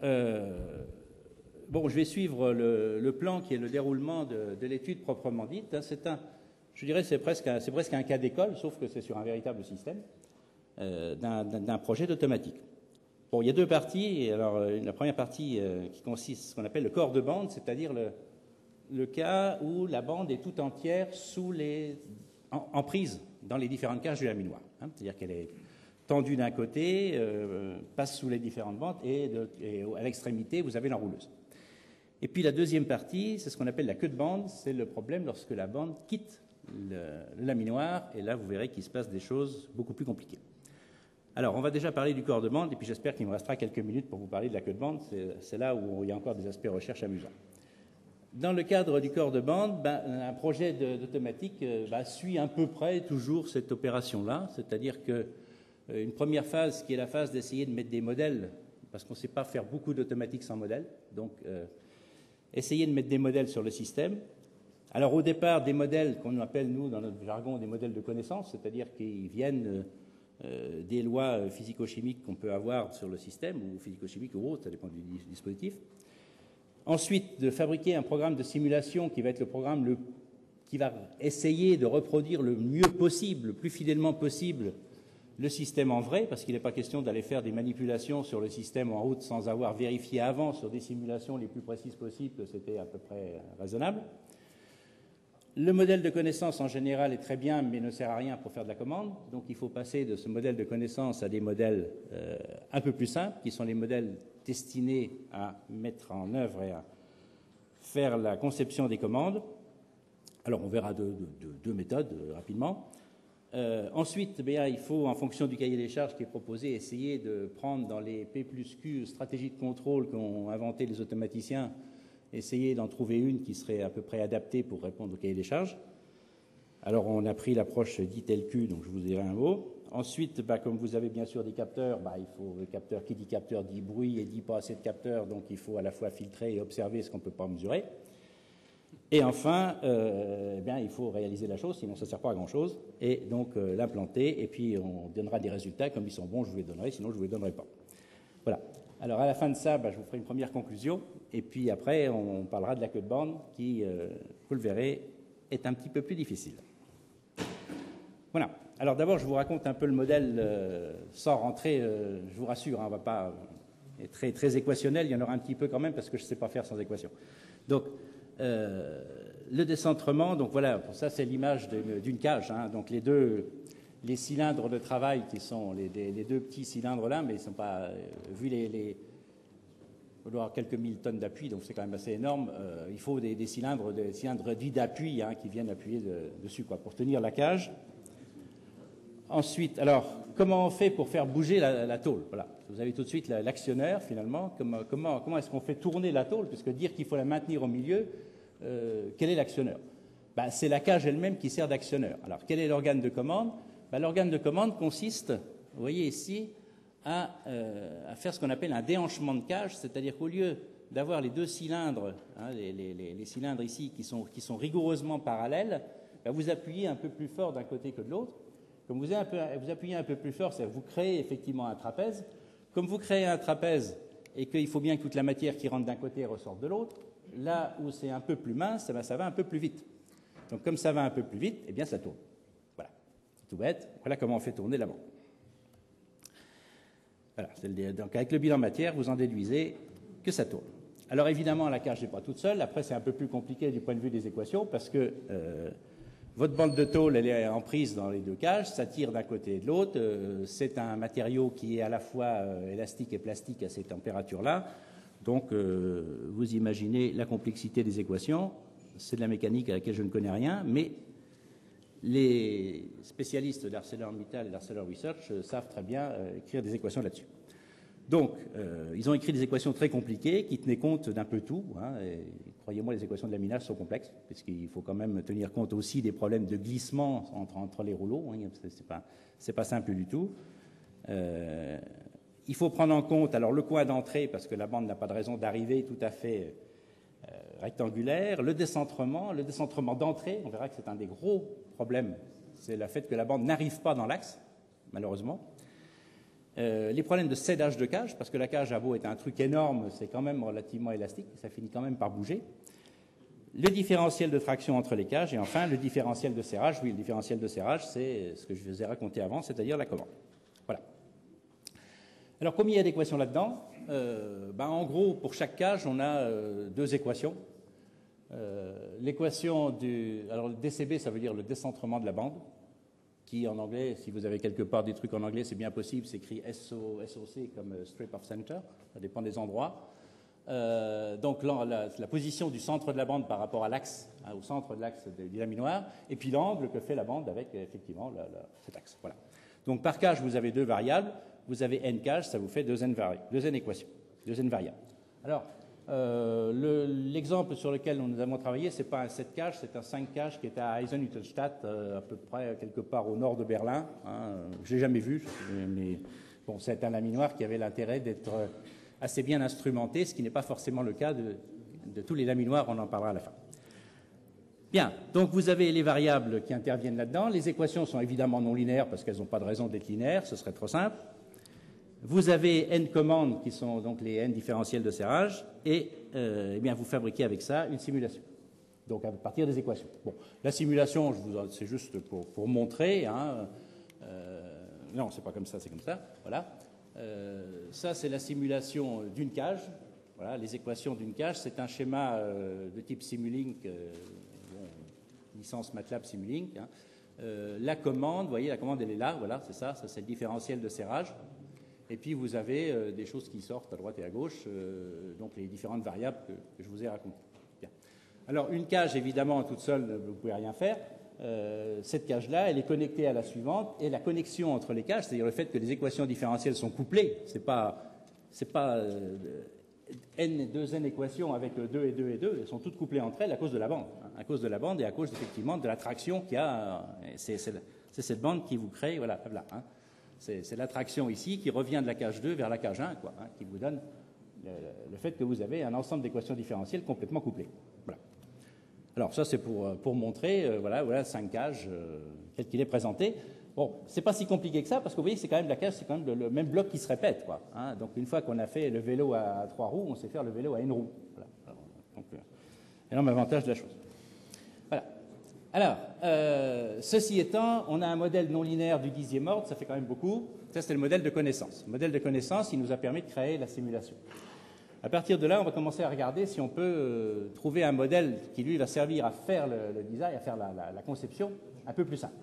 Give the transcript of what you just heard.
bon, je vais suivre le plan qui est le déroulement de l'étude proprement dite. Je dirais, c'est presque un cas d'école, sauf que c'est sur un véritable système d'un projet d'automatique. Bon, il y a deux parties. Et alors, la première partie qui consiste à ce qu'on appelle le corps de bande, c'est-à-dire le cas où la bande est tout entière en prise dans les différentes cages du laminoir. C'est-à-dire qu'elle est tendue d'un côté, passe sous les différentes bandes, et à l'extrémité, vous avez l'enrouleuse. Et puis la deuxième partie, c'est ce qu'on appelle la queue de bande, c'est le problème lorsque la bande quitte le laminoir, et là, vous verrez qu'il se passe des choses beaucoup plus compliquées. Alors, on va déjà parler du corps de bande, et puis j'espère qu'il me restera quelques minutes pour vous parler de la queue de bande. C'est là où il y a encore des aspects recherche amusants. Dans le cadre du corps de bande, un projet d'automatique suit à peu près toujours cette opération-là, c'est-à-dire qu'une première phase qui est la phase d'essayer de mettre des modèles, parce qu'on ne sait pas faire beaucoup d'automatique sans modèle, donc essayer de mettre des modèles sur le système. Alors au départ, des modèles qu'on appelle, nous, dans notre jargon, des modèles de connaissance, c'est-à-dire qu'ils viennent des lois physico-chimiques qu'on peut avoir sur le système, ou physico-chimiques ou autres, ça dépend du dispositif. Ensuite, de fabriquer un programme de simulation qui va être le programme qui va essayer de reproduire le mieux possible, le plus fidèlement possible, le système en vrai, parce qu'il n'est pas question d'aller faire des manipulations sur le système en route sans avoir vérifié avant sur des simulations les plus précises possibles que c'était à peu près raisonnable. Le modèle de connaissance en général est très bien, mais ne sert à rien pour faire de la commande. Donc il faut passer de ce modèle de connaissance à des modèles un peu plus simples, qui sont les modèles destinés à mettre en œuvre et à faire la conception des commandes. Alors on verra deux méthodes rapidement. Ensuite, il faut, en fonction du cahier des charges qui est proposé, essayer de prendre dans les P+Q stratégies de contrôle qu'ont inventé les automaticiens, essayer d'en trouver une qui serait à peu près adaptée pour répondre au cahier des charges. Alors on a pris l'approche dite LQ, donc je vous dirai un mot. Ensuite, comme vous avez bien sûr des capteurs, il faut le capteur, qui dit capteur dit bruit et dit pas assez de capteurs, donc il faut à la fois filtrer et observer ce qu'on ne peut pas mesurer. Et enfin, il faut réaliser la chose, sinon ça ne sert pas à grand-chose, et donc l'implanter, et puis on donnera des résultats, comme ils sont bons, je vous les donnerai, sinon je ne vous les donnerai pas. Voilà. Alors à la fin de ça, je vous ferai une première conclusion, et puis après on parlera de la queue de bande, qui, vous le verrez, est un petit peu plus difficile. Voilà. Alors d'abord, je vous raconte un peu le modèle sans rentrer, je vous rassure, on ne va pas être très, très équationnel, il y en aura un petit peu quand même, parce que je ne sais pas faire sans équation. Donc, le décentrement, donc voilà, ça c'est l'image d'une cage, donc les cylindres de travail qui sont les deux petits cylindres là, mais ils ne sont pas, vu il doit avoir quelques mille tonnes d'appui, donc c'est quand même assez énorme, il faut des cylindres dits d'appui qui viennent appuyer dessus pour tenir la cage. Ensuite, alors, comment on fait pour faire bouger la tôle? Voilà. Vous avez tout de suite l'actionneur, finalement. Comment est-ce qu'on fait tourner la tôle? Puisque dire qu'il faut la maintenir au milieu, quel est l'actionneur? C'est la cage elle-même qui sert d'actionneur. Alors, quel est l'organe de commande? L'organe de commande consiste, vous voyez ici, à faire ce qu'on appelle un déhanchement de cage, c'est-à-dire qu'au lieu d'avoir les deux cylindres, les cylindres ici qui sont rigoureusement parallèles, vous appuyez un peu plus fort d'un côté que de l'autre. Comme vous appuyez un peu plus fort, c'est-à-dire que vous créez effectivement un trapèze. Comme vous créez un trapèze et qu'il faut bien que toute la matière qui rentre d'un côté ressorte de l'autre, là où c'est un peu plus mince, ça va un peu plus vite. Donc comme ça va un peu plus vite, ça tourne. Voilà, c'est tout bête. Voilà comment on fait tourner la bande. Voilà, donc avec le bilan matière, vous en déduisez que ça tourne. Alors évidemment, la cage n'est pas toute seule. Après, c'est un peu plus compliqué du point de vue des équations parce que votre bande de tôle, elle est en prise dans les deux cages, ça tire d'un côté et de l'autre. C'est un matériau qui est à la fois élastique et plastique à ces températures-là. Donc, vous imaginez la complexité des équations. C'est de la mécanique à laquelle je ne connais rien, mais les spécialistes d'ArcelorMittal et d'Arcelor Research savent très bien écrire des équations là-dessus. Donc, ils ont écrit des équations très compliquées qui tenaient compte d'un peu tout. Et croyez-moi, les équations de laminage sont complexes, puisqu'il faut quand même tenir compte aussi des problèmes de glissement entre les rouleaux. C'est pas simple du tout. Il faut prendre en compte alors le coin d'entrée, parce que la bande n'a pas de raison d'arriver tout à fait rectangulaire. Le décentrement d'entrée, on verra que c'est un des gros problèmes. C'est le fait que la bande n'arrive pas dans l'axe, malheureusement. Les problèmes de cédage de cage, parce que la cage a beau être un truc énorme, c'est quand même relativement élastique, ça finit quand même par bouger. Le différentiel de traction entre les cages, et enfin le différentiel de serrage. Oui, le différentiel de serrage, c'est ce que je vous ai raconté avant, c'est-à-dire la commande. Voilà. Alors, combien il y a d'équations là-dedans? En gros, pour chaque cage, on a deux équations. L'équation du... Alors, le DCB, ça veut dire le décentrement de la bande, qui, en anglais, si vous avez quelque part des trucs en anglais, c'est bien possible, c'est écrit SOC comme Strip of Center, ça dépend des endroits. Donc, la position du centre de la bande par rapport à l'axe, au centre de l'axe du laminoir, et puis l'angle que fait la bande avec, effectivement, cet axe. Voilà. Donc, par cage, vous avez deux variables. Vous avez n cages, ça vous fait deux n équations, deux n variables. Alors, l'exemple sur lequel nous avons travaillé, ce n'est pas un 7 cages, c'est un 5 cages qui est à Eisenhüttenstadt, à peu près quelque part au nord de Berlin. Je ne l'ai jamais vu, mais bon, c'est un laminoir qui avait l'intérêt d'être assez bien instrumenté, ce qui n'est pas forcément le cas de tous les laminoirs, on en parlera à la fin. Bien, donc vous avez les variables qui interviennent là-dedans. Les équations sont évidemment non linéaires parce qu'elles n'ont pas de raison d'être linéaires, ce serait trop simple. Vous avez n commandes qui sont donc les n différentiels de serrage et eh bien vous fabriquez avec ça une simulation. Donc à partir des équations. Bon, la simulation, c'est juste pour montrer. Non, c'est pas comme ça, c'est comme ça. Voilà. Ça, c'est la simulation d'une cage. Voilà, les équations d'une cage. C'est un schéma de type Simulink, licence MATLAB Simulink. La commande, vous voyez, la commande, elle est là. Voilà, c'est ça. Ça, c'est le différentiel de serrage. Et puis, vous avez des choses qui sortent à droite et à gauche, donc les différentes variables que je vous ai racontées. Bien. Alors, une cage, évidemment, toute seule, vous ne pouvez rien faire. Cette cage-là, elle est connectée à la suivante, et la connexion entre les cages, c'est-à-dire le fait que les équations différentielles sont couplées, c'est pas deux n équations avec 2 et 2 et 2, elles sont toutes couplées entre elles à cause de la bande. À cause de la bande et à cause, effectivement, de l'attraction qu'il y a. C'est cette bande qui vous crée, voilà, là. C'est l'attraction ici qui revient de la cage 2 vers la cage 1, qui vous donne le fait que vous avez un ensemble d'équations différentielles complètement couplées. Voilà. Alors ça, c'est pour montrer, voilà 5 cages, tel qu'il est présenté. Bon, c'est pas si compliqué que ça, parce que vous voyez, c'est quand même la cage, c'est quand même le même bloc qui se répète, Donc une fois qu'on a fait le vélo à 3 roues, on sait faire le vélo à 1 roue. Voilà. Donc, énorme avantage de la chose. Voilà. Alors, ceci étant, on a un modèle non linéaire du 10e ordre, ça fait quand même beaucoup. Ça, c'est le modèle de connaissance. Le modèle de connaissance, il nous a permis de créer la simulation. À partir de là, on va commencer à regarder si on peut trouver un modèle qui, lui, va servir à faire le design, à faire la conception un peu plus simple.